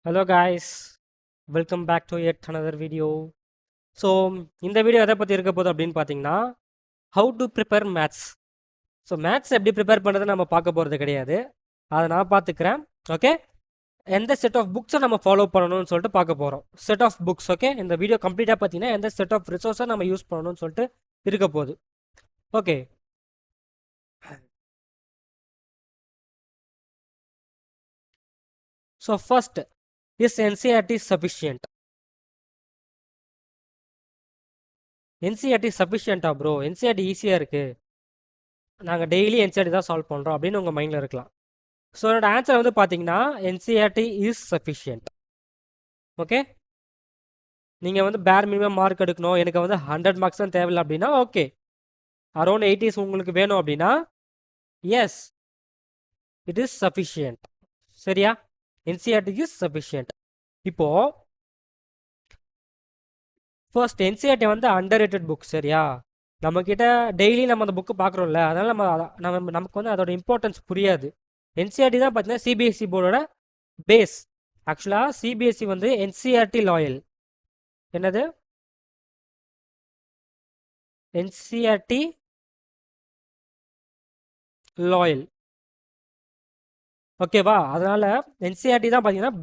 Hello guys, welcome back to yet another video. So இந்த video எதை பற்றி இருக்க போகுது அப்படின்னு பார்த்தீங்கன்னா how to prepare maths. So maths எப்படி ப்ரிப்பேர் பண்ணுறது நம்ம பார்க்க போகிறது கிடையாது, அதை நான் பார்த்துக்கிறேன். ஓகே, எந்த செட் ஆஃப் புக்ஸை நம்ம ஃபாலோ பண்ணணும்னு சொல்லிட்டு பார்க்க போகிறோம். Set of books. ஓகே, இந்த வீடியோ கம்ப்ளீட்டாக பார்த்தீங்கன்னா எந்த செட் ஆஃப் ரிசோர்ஸை நம்ம யூஸ் பண்ணணும்னு சொல்லிட்டு இருக்க போகுது. Okay, so first, is NCERT sufficient? NCERT சஃபிஷியன்ட்டா ப்ரோ? என்சிஆர்டி ஈஸியாக இருக்குது, நாங்கள் டெய்லி என்சிஆர்டி தான் சால்வ் பண்ணுறோம் அப்படின்னு உங்கள் மைண்டில் இருக்கலாம். ஸோ என்னோட ஆன்சர் வந்து பார்த்தீங்கன்னா என்சிஆர்டி இஸ் சஃபிஷியன்ட். ஓகே, நீங்கள் வந்து பேர் மினிமம் மார்க் எடுக்கணும், எனக்கு வந்து 100 மார்க்ஸ் தான் தேவையில்லை அப்படின்னா ஓகே, அரௌண்ட் 80s உங்களுக்கு வேணும் அப்படின்னா எஸ், இட் இஸ் சஃபிஷியன்ட். சரியா, என்சிஆர்டி இஸ் சஃபிஷியன்ட். இப்போ ஃபர்ஸ்ட் என்சிஆர்டி வந்து அண்டர் ரேட்டட் புக். சரியா, நம்மக்கிட்ட டெய்லி நம்ம அந்த புக்கு பார்க்குறோம்ல, அதனால் நமக்கு வந்து அதோட இம்பார்ட்டன்ஸ் புரியாது. என்சிஆர்டி தான் பார்த்தீங்கன்னா சிபிஎஸ்சி போர்டோட பேஸ். ஆக்சுவலாக சிபிஎஸ்சி வந்து என்சிஆர்டி லாயல். என்னது? NCERT loyal. ஓகேவா, அதனால என்சிஆர்டி தான் பார்த்தீங்கன்னா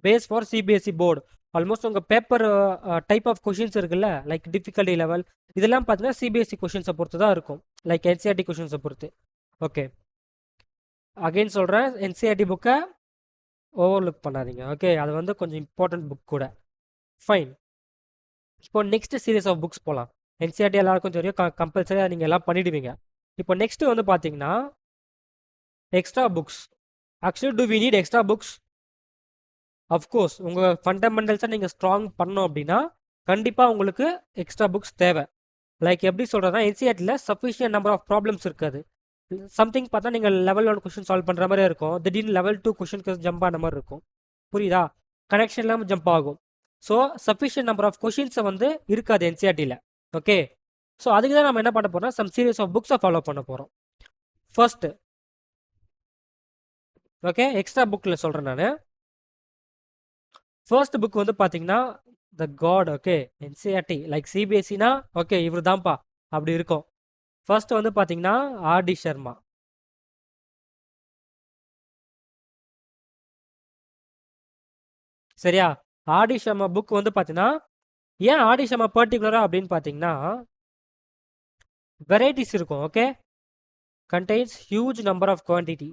base for CBSE board. Almost உங்கள் பேப்பர் டைப் ஆஃப் கொஷின்ஸ் இருக்குல்ல, லைக் டிஃபிகல்ட்டி லெவல், இதெல்லாம் பார்த்தீங்கன்னா சிபிஎஸ்சி கொஷின்ஸை பொறுத்து தான் இருக்கும், லைக் என்சிஆர்டி கொஷின்ஸை பொறுத்து. ஓகே, அகைன் சொல்கிறேன், என்சிஆர்டி புக்கை ஓவர்லுக் பண்ணாதீங்க. ஓகே, அது வந்து கொஞ்சம் இம்பார்ட்டன்ட் புக் கூட. ஃபைன், இப்போ நெக்ஸ்ட் சீரீஸ் ஆஃப் புக்ஸ் போகலாம். என்சிஆர்டி எல்லாருக்கும் தெரியும், கம்பல்சரியாக நீங்கள் எல்லாம் பண்ணிடுவீங்க. இப்போ நெக்ஸ்ட் வந்து பார்த்தீங்கன்னா extra books. Actually do we need extra books? Of course, உங்கள் ஃபண்டமெண்டல்ஸை நீங்கள் ஸ்ட்ராங் பண்ணோம் அப்படின்னா கண்டிப்பாக உங்களுக்கு எக்ஸ்ட்ரா புக்ஸ் தேவை. லைக் எப்படி சொல்கிறதுனா, என்சிஆர்டியில் சஃபிஷியன்ட் நம்பர் ஆஃப் ப்ராப்ளம்ஸ் இருக்காது. சம்திங் பார்த்தா நீங்கள் லெவல் 1 கொஷின் சால்வ் பண்ணுற மாதிரி இருக்கும், திடீர்னு லெவல் 2 கொஷினுக்கு ஜம்ப் ஆன மாதிரி இருக்கும். புரியுதா? கனெக்ஷன் இல்லாமல் ஜம்ப் ஆகும். ஸோ சஃபிஷியன்ட் நம்பர் ஆஃப் கொஷின்ஸை வந்து இருக்காது என்சிஆர்டியில். ஓகே, ஸோ அதுக்கு தான் நம்ம என்ன பண்ண போகிறோம், சம் சீரீஸ் ஆஃப் புக்ஸை ஃபாலோ பண்ண போகிறோம். ஃபர்ஸ்ட், ஓகே, எக்ஸ்ட்ரா புக்கில் சொல்கிறேன் நான். ஃபர்ஸ்ட் புக் வந்து பார்த்தீங்கன்னா the god. Okay, NCERT like சிபிஎஸ்சினா ஓகே இவர் தான்ப்பா அப்படி இருக்கும். ஃபர்ஸ்ட் வந்து பார்த்தீங்கன்னா ஆர்டி சர்மா. சரியா, ஆர்டி சர்மா புக் வந்து பார்த்தீங்கன்னா, ஏன் ஆர்டி சர்மா பர்டிகுலராக அப்படின்னு பார்த்தீங்கன்னா வெரைட்டிஸ் இருக்கும். Okay, contains huge number of quantity.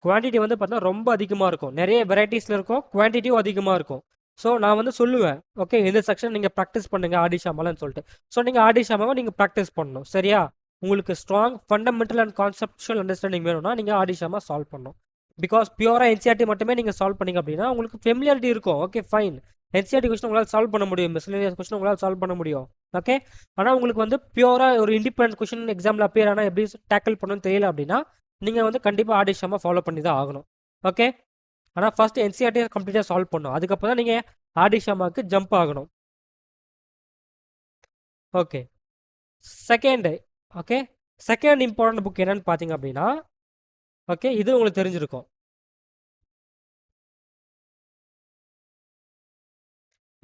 Quantity வந்து பார்த்தீங்கன்னா ரொம்ப அதிகமாக இருக்கும், நிறைய வெரைட்டிஸில் இருக்கும், குவான்டிட்டியும் அதிகமாக இருக்கும். ஸோ நான் வந்து சொல்லுவேன், ஓகே இந்த செக்ஷன் நீங்கள் ப்ராக்டிஸ் பண்ணுங்க ஆர்டி ஷாமாலன்னு சொல்லிட்டு. ஸோ நீங்கள் ஆர்டி ஷாமாவை நீங்கள் ப்ராக்டிஸ் பண்ணணும். சரியா, உங்களுக்கு strong fundamental and conceptual understanding வேணும்னா நீங்கள் ஆர்டி ஷாமா சால்வ் பண்ணணும். பிகாஸ் பியூராக என்சிஆர்டி மட்டுமே நீங்கள் சால்வ் பண்ணீங்க அப்படின்னா உங்களுக்கு ஃபெமிலியாரிட்டி இருக்கும். ஓகே ஃபைன், என்சிஆர்டி கொஸ்டின் உங்களால் சால்வ் பண்ண முடியும், மிஸ்லேனியஸ் கொஸ்டின் உங்களால் சால்வ் பண்ண முடியும். ஓகே, ஆனால் உங்களுக்கு வந்து பியூராக ஒரு இண்டிபெண்டன்ட் கொஸ்டின் எக்ஸாமில் அப்பியர் ஆனால் எப்படி டேக்கிள் பண்ணணும்னு தெரியல அப்படின்னா நீங்கள் வந்து கண்டிப்பாக ஆர்டி ஷாமா ஃபாலோ பண்ணி தான் ஆகணும். ஓகே, ஆனால் ஃபர்ஸ்ட் என்சிஆர்டியை கம்ப்ளீட்டாக சால்வ் பண்ணணும், அதுக்கப்புறம் தான் நீங்கள் ஆர்டி ஷாமாவுக்கு ஜம்ப் ஆகணும். Okay, second. Okay, second important book என்னன்னு பார்த்தீங்க அப்படின்னா, ஓகே இது உங்களுக்கு தெரிஞ்சிருக்கும்,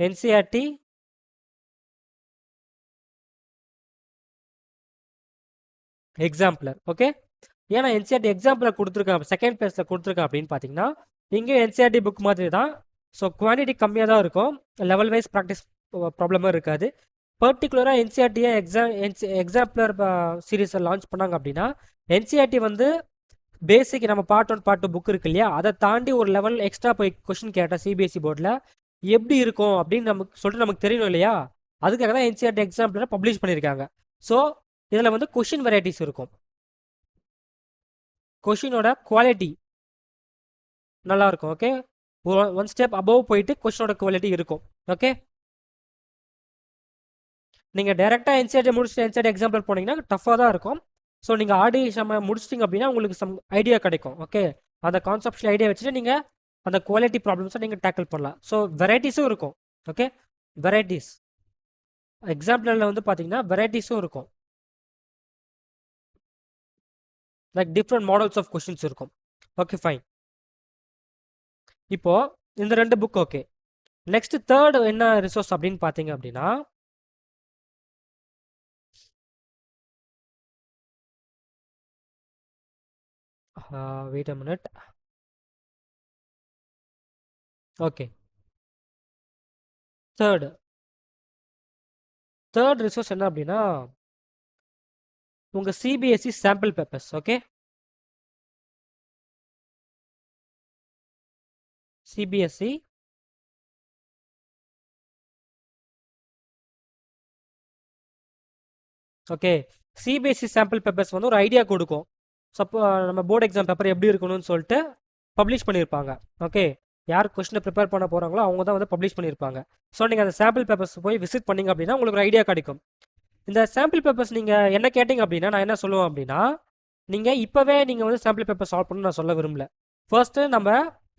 என்சிஆர்டி எக்ஸாம்பிளர். ஓகே, ஏன்னா என்சிஆர்டி எக்ஸாம்பிளர் கொடுத்துருக்கேன், செகண்ட் பிளேஸில் கொடுத்துருக்கேன் அப்படின்னு பார்த்தீங்கன்னா இங்கே என்சிஆர்டி புக் மாதிரி தான். ஸோ குவான்டிட்டி கம்மியாக தான் இருக்கும், லெவல் வைஸ் ப்ராக்டிஸ் ப்ராப்ளமும் இருக்காது. பர்டிகுலராக என்சிஆர்டியை எக்ஸாம்பிளர் சீரீஸை லான்ச் பண்ணாங்க அப்படின்னா என்சிஆர்டி வந்து பேசிக் நம்ம பார்ட் 1 பார்ட் 2 புக் இருக்கு இல்லையா, அதை தாண்டி ஒரு லெவல் எக்ஸ்ட்ரா போய் கொஸ்டின் கேட்டால் சிபிஎஸ்சி போர்டில் எப்படி இருக்கும் அப்படின்னு நமக்கு தெரியணும் இல்லையா, அதுக்காக தான் என்சிஆர்டி எக்ஸாம்பிளரை பப்ளிஷ் பண்ணியிருக்காங்க. ஸோ இதில் வந்து கொஷின் வெரைட்டிஸ் இருக்கும், கொஷினோட குவாலிட்டி நல்லா இருக்கும். ஓகே, ஒன் ஸ்டெப் அபவ் போயிட்டு கொஷினோட குவாலிட்டி இருக்கும். ஓகே, நீங்கள் டேரெக்டாக என்சிஆர்டி முடிச்சுட்டு என்சிஆர்டி எக்ஸாம்பிள் போனீங்கன்னா டஃப்பாக தான் இருக்கும். ஸோ நீங்கள் ஆர்டி ஷாமா முடிச்சிட்டிங்க அப்படின்னா உங்களுக்கு சம் ஐடியா கிடைக்கும். ஓகே, அந்த கான்செப்ஷன் ஐடியா வச்சுட்டு நீங்கள் அந்த குவாலிட்டி ப்ராப்ளம்ஸை நீங்கள் டேக்கிள் பண்ணலாம். ஸோ வெரைட்டிஸும் இருக்கும். ஓகே, வெரைட்டிஸ் எக்ஸாம்பிளில் வந்து பார்த்தீங்கன்னா வெரைட்டிஸும் இருக்கும். Like different models of questions இருக்கும். Okay fine. இப்போ இந்த 2 புக் ஓகே. நெக்ஸ்ட் தேர்ட் என்ன ரிசோர்ஸ் அப்படின்னு பார்த்தீங்க அப்படின்னா wait a minute. Okay, third resource என்ன அப்படின்னா உங்கள் CBSE sample papers. Okay, CBSE okay, CBSE sample papers வந்து ஒரு ஐடியா கொடுக்கும். சப்போ நம்ம போர்டு எக்ஸாம் பேப்பர் எப்படி இருக்கணும்னு சொல்லிட்டு பப்ளிஷ் பண்ணியிருப்பாங்க. ஓகே, யார் கொஸ்டினை ப்ரிப்பேர் பண்ண போகிறாங்களோ அவங்க தான் வந்து பப்ளிஷ் பண்ணியிருப்பாங்க. ஸோ நீங்கள் அந்த சாம்பிள் பேப்பர்ஸ் போய் விசிட் பண்ணிங்க அப்படின்னா உங்களுக்கு ஒரு ஐடியா கிடைக்கும். இந்த சாம்பிள் பேப்பர்ஸ் நீங்கள் என்ன கேட்டிங்க அப்படின்னா நான் என்ன சொல்லுவேன் அப்படின்னா நீங்கள் இப்போவே நீங்கள் வந்து சாம்பிள் பேப்பர் சால்வ் பண்ணணும்னு நான் சொல்ல விரும்பல. ஃபர்ஸ்ட்டு நம்ம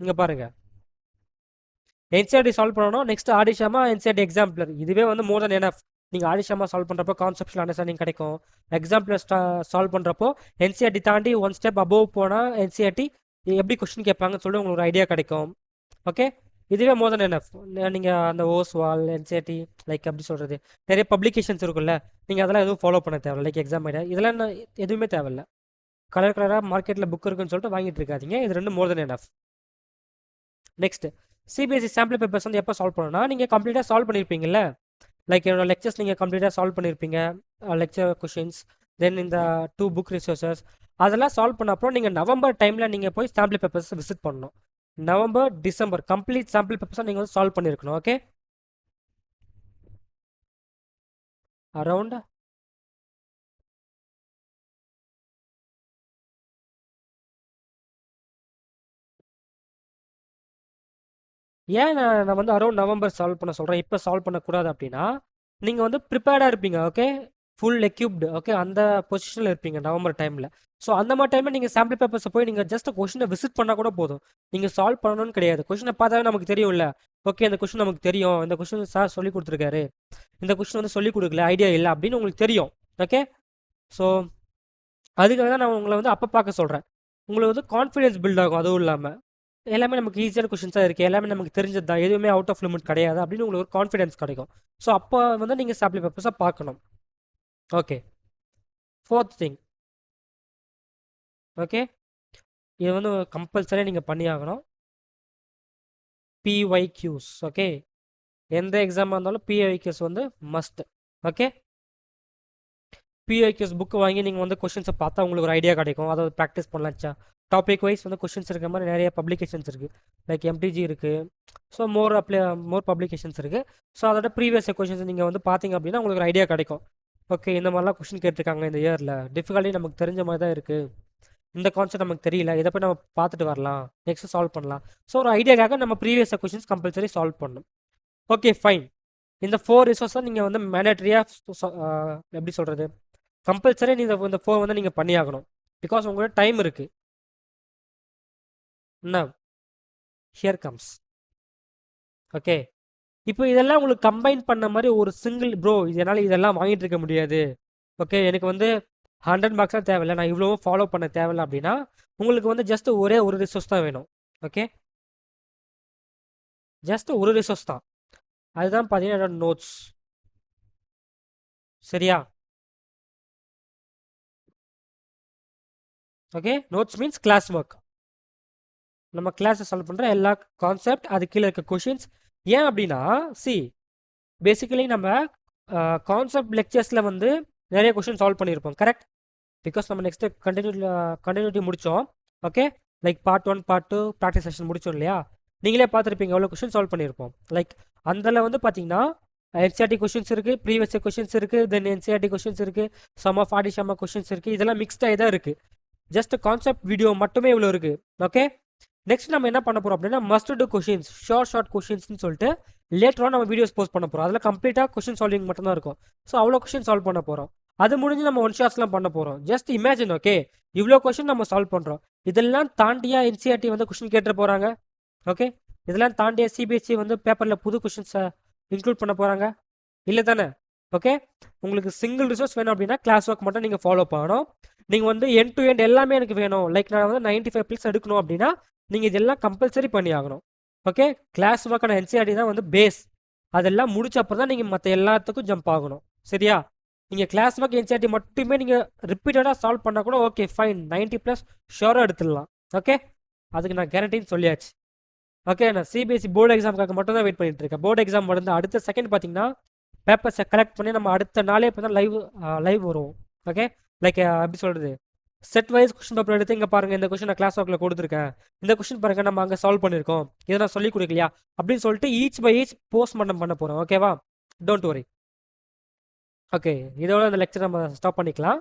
இங்கே பாருங்கள், என்சிஆர்டி சால்வ் பண்ணணும். நெக்ஸ்ட் ஆடிஷாமா என்சிஆர்டி எக்ஸாம்பிளர். இதுவே வந்து மோர் தென் எனஃப். நீங்கள் ஆடிஷாமா சால்வ் பண்ணுறப்போ கான்செப்ஷுவல் அண்டர்ஸ்டாண்டிங் கிடைக்கும். எக்ஸாம்பிளர் சால்வ் பண்ணுறப்போ என்சிஆர்டி தாண்டி ஒன் ஸ்டெப் அபோவ் போனால் என்சிஆர்டி எப்படி கொஸ்டின் கேட்பாங்கன்னு சொல்லிட்டு உங்களுக்கு ஒரு ஐடியா கிடைக்கும். ஓகே, இதுவே மோர் தென் எனஃப். நீங்கள் அந்த ஓஸ்வால் என்சிஆர்டி லைக் எப்படி சொல்கிறது, நிறைய பப்ளிகேஷன்ஸ் இருக்குல்ல, நீங்கள் அதெல்லாம் எதுவும் ஃபாலோ பண்ண தேவையில்ல. லைக் எக்ஸாம் ஐடியா இதெல்லாம் எதுவுமே தேவையில்ல. கலராக மார்க்கெட்டில் புக் இருக்குன்னு சொல்லிட்டு வாங்கிட்டு இருக்காதிங்க. இது ரெண்டும் more than enough. Next CBSE sample papers வந்து எப்போ சால்வ் பண்ணணும்னா நீங்கள் கம்ப்ளீட்டாக சால்வ் பண்ணியிருப்பீங்கல்ல. லைக் என்னோட லெக்சர்ஸ் நீங்கள் கம்ப்ளீட்டாக சால்வ் பண்ணியிருப்பீங்க, லெக்சர் கொஷின்ஸ், தென் இந்த 2 புக் ரிசோர்ஸஸ் அதெல்லாம் சால்வ் பண்ண அப்புறம் நீங்கள் நவம்பர் டைமில் நீங்கள் போய் சாம்பிள் பேப்பர்ஸ் விசிட் பண்ணணும். நவம்பர் டிசம்பர் கம்ப்ளீட் சாம்பிள் பேப்பர்ஸாக நீங்கள் வந்து சால்வ் பண்ணியிருக்கணும். ஓகே, அரவுண்ட் ஏன் நான் வந்து அரௌண்ட் நவம்பர் சால்வ் பண்ண சொல்கிறேன், இப்போ சால்வ் பண்ணக்கூடாது அப்படின்னா நீங்கள் வந்து ப்ரிப்பேர்டாக இருப்பீங்க. Okay, full equipped. ஓகே, அந்த பொசிஷனில் இருப்பீங்க நவம்பர் டைமில். ஸோ அந்த மாதிரி டைமில் நீங்கள் சாம்பிள் பேப்பர்ஸை போய் நீங்கள் ஜஸ்ட் கொஷினை விசிட் பண்ணால் கூட போதும். நீங்கள் சால்வ் பண்ணணும்னு கிடையாது. கொஷினை பார்த்தாவே நமக்கு தெரியும்ல. ஓகே, இந்த கொஷின் நமக்கு தெரியும், இந்த கொஷின் சார் சொல்லி கொடுத்துருக்காரு, இந்த கொஷின் வந்து சொல்லி கொடுக்கல, ஐடியா இல்லை அப்படின்னு உங்களுக்கு தெரியும். ஓகே, ஸோ அதுக்காக தான் நான் உங்களை வந்து அப்போ பார்க்க சொல்கிறேன். உங்களுக்கு வந்து கான்ஃபிடன்ஸ் பில்ட் ஆகும். அதுவும் இல்லாமல் எல்லாமே நமக்கு ஈஸியான கொஷின்ஸாக இருக்குது, எல்லாமே நமக்கு தெரிஞ்சது தான், எதுவுமே அவுட் ஆஃப் லிமிட் கிடையாது அப்படின்னு உங்களுக்கு ஒரு கான்ஃபிடன்ஸ் கிடைக்கும். ஸோ அப்போ வந்து நீங்கள் சாம்பிள் பேப்பர்ஸாக பார்க்கணும். Okay, fourth thing. ஓகே, இது வந்து கம்பல்சரியாக நீங்கள் பண்ணி ஆகணும். பிஒய்க்யூஸ். ஓகே, எந்த எக்ஸாமாக இருந்தாலும் பிஒய்க்யூஸ் வந்து மஸ்ட். ஓகே, பிஒய்க்யூஸ் புக்கு வாங்கி நீங்கள் வந்து கொஷின்ஸை பார்த்தா உங்களுக்கு ஒரு ஐடியா கிடைக்கும். அதை ப்ராக்டிஸ் பண்ணலாச்சா. டாபிக் வைஸ் வந்து கொஷின்ஸ் இருக்கிற மாதிரி நிறைய பப்ளிகேஷன்ஸ் இருக்குது. லைக் எம்டிஜி இருக்குது. ஸோ மோர் பப்ளிகேஷன்ஸ் இருக்குது. ஸோ அதோட ப்ரீவியஸ் கொஷின்ஸ் நீங்கள் வந்து பார்த்தீங்க அப்படின்னா உங்களுக்கு ஒரு ஐடியா கிடைக்கும். ஓகே, இந்த மாதிரிலாம் கொஷின் கேட்டிருக்காங்க இந்த இயரில், டிஃபிகல்ட்டி நமக்கு தெரிஞ்ச மாதிரி தான் இருக்குது, இந்த கான்செப்ட் நமக்கு தெரியல, இதை போய் நம்ம பார்த்துட்டு வரலாம், நெக்ஸ்ட் சால்வ் பண்ணலாம். ஸோ ஒரு ஐடியாக்காக நம்ம ப்ரீவியஸ் கொஷின்ஸ் கம்பல்சரி சால்வ் பண்ணணும். Okay fine. இந்த 4 ரிசோர்ஸை நீங்கள் வந்து மேண்டட்ரியாக எப்படி சொல்கிறது, கம்பல்சரி நீங்கள் இந்த 4 வந்து நீங்கள் பண்ணியாகணும். பிகாஸ் உங்களோட டைம் இருக்குது. என்ன ஹியர் கம்ஸ். ஓகே, இப்போ இதெல்லாம் உங்களுக்கு கம்பைன் பண்ண மாதிரி ஒரு சிங்கிள் ப்ரோ இதனால் இதெல்லாம் வாங்கிட்டு இருக்க முடியாது. ஓகே, எனக்கு வந்து 100 மார்க்ஸ்லாம் தேவையில்லை, நான் இவ்வளோ ஃபாலோ பண்ண தேவையில்லை அப்படின்னா உங்களுக்கு வந்து ஜஸ்ட் ஒரே ஒரு ரிசோர்ஸ் தான் வேணும். ஓகே, ஜஸ்ட் ஒரு ரிசோர்ஸ் தான். அதுதான் பார்த்தீங்கன்னா என்னோட நோட்ஸ். சரியா? Okay, notes means class work. நம்ம கிளாஸை சால்வ் பண்ணுற எல்லா கான்செப்ட், அது கீழே இருக்க கொஷின்ஸ். ஏன் அப்படின்னா பேசிக்கலி நம்ம கான்செப்ட் லெக்சர்ஸில் வந்து நிறைய கொஷின் சால்வ் பண்ணியிருப்போம். கரெக்ட்? பிகாஸ் நம்ம நெக்ஸ்ட்டு கண்டினியூட்டி முடித்தோம். Okay, like part 1 part 2 practice session முடித்தோம் இல்லையா. நீங்களே பார்த்துருப்பீங்க எவ்வளோ கொஷின் சால்வ் பண்ணியிருப்போம். லைக் அதில் வந்து பார்த்தீங்கன்னா என்சிஆர்டி கொஷின்ஸ் இருக்குது, ப்ரீவியஸ் கொஷின்ஸ் இருக்குது, தென் என்சிஆர்டி கொஷின்ஸ் இருக்குது, சம் ஆஃப் ஆடிஷாமா கொஷின்ஸ் இருக்குது. இதெல்லாம் மிக்ஸ்டாக தான் இருக்குது. ஜஸ்ட் கான்செப்ட் வீடியோ மட்டுமே இவ்வளோ இருக்குது. ஓகே, நெக்ஸ்ட் நம்ம என்ன பண்ண போகிறோம் அப்படின்னா மஸ்ட் டு கொஷின்ஸ், ஷார்ட் கொஷின்ஸ்னு சொல்லிட்டு லேட்டராக நம்ம வீடியோஸ் போஸ்ட் பண்ண போகிறோம். அதில் கம்ப்ளீட்டாக கொஷின் சால்விங் மட்டும் தான் இருக்கும். ஸோ அவ்வளோ கொஷின் சால்வ் பண்ண போகிறோம். அது முடிஞ்சு நம்ம ஒன் ஷாட்ஸ்லாம் பண்ண போகிறோம். Just imagine. ஓகே, இவ்வளோ கொஷின் நம்ம சால்வ் பண்ணுறோம். இதெல்லாம் தாண்டியா என்சிஆர்டி வந்து கொஷின் கேட்டு போகிறாங்க. ஓகே, இதெல்லாம் தாண்டியா சிபிஎஸ்சி வந்து பேப்பரில் புது கொஷின்ஸை இன்க்ளூட் பண்ண போகிறாங்க இல்லை தானே? ஓகே, உங்களுக்கு சிங்கிள் ரிசோர்ஸ் வேணும் அப்படின்னா கிளாஸ் ஒர்க் மட்டும் நீங்கள் ஃபாலோ பண்ணணும். நீங்கள் வந்து எண்ட் டு எண்ட் எல்லாமே எனக்கு வேணும், லைக் நான் வந்து 95 எடுக்கணும் அப்படின்னா நீங்கள் இதெல்லாம் கம்பல்சரி பண்ணி ஆகணும். ஓகே, கிளாஸ் ஒர்க்கான என்சிஆர்டி தான் வந்து பேஸ். அதெல்லாம் முடிச்ச அப்புறம் தான் நீங்கள் மற்ற எல்லாத்துக்கும் ஜம்ப் ஆகணும். சரியா? நீங்கள் கிளாஸ் ஒர்க் என்சிஆர்டி மட்டுமே நீங்கள் ரிப்பீட்டடாக சால்வ் பண்ணால் கூட ஓகே ஃபைன், 90+ ஷோராக எடுத்துடலாம். ஓகே, அதுக்கு நான் கேரண்டின்னு சொல்லியாச்சு. ஓகே, நான் சிபிஎஸ்சி போர்டு எக்ஸாமுக்காக மட்டும் தான் வெயிட் பண்ணிட்டு இருக்கேன். போர்டு எக்ஸாம் வந்து அடுத்த செகண்ட் பார்த்தீங்கன்னா பேப்பர்ஸை கலெக்ட் பண்ணி நம்ம அடுத்த நாளே இப்போ தான் லைவ் வருவோம். ஓகே, லைக் எப்படி சொல்கிறது, செட் வைஸ் கொஸ்டின் பேப்பர் எடுத்து இங்கே பாருங்கள், இந்த கொஸ்டின் நான் கிளாஸ் ஒர்க்கில் கொடுத்துருக்கேன், இந்த கொஸ்டின் பாருங்க நம்ம அங்கே சால்வ் பண்ணியிருக்கோம், இதை நான் சொல்லி கொடுக்கலையா அப்படின்னு சொல்லிட்டு ஈச் பை ஈச் போஸ்ட்மார்ட்டம் பண்ண போகிறோம். ஓகேவா? Don't worry. ஓகே, இதோட இந்த லெக்சர் நம்ம ஸ்டாப் பண்ணிக்கலாம்.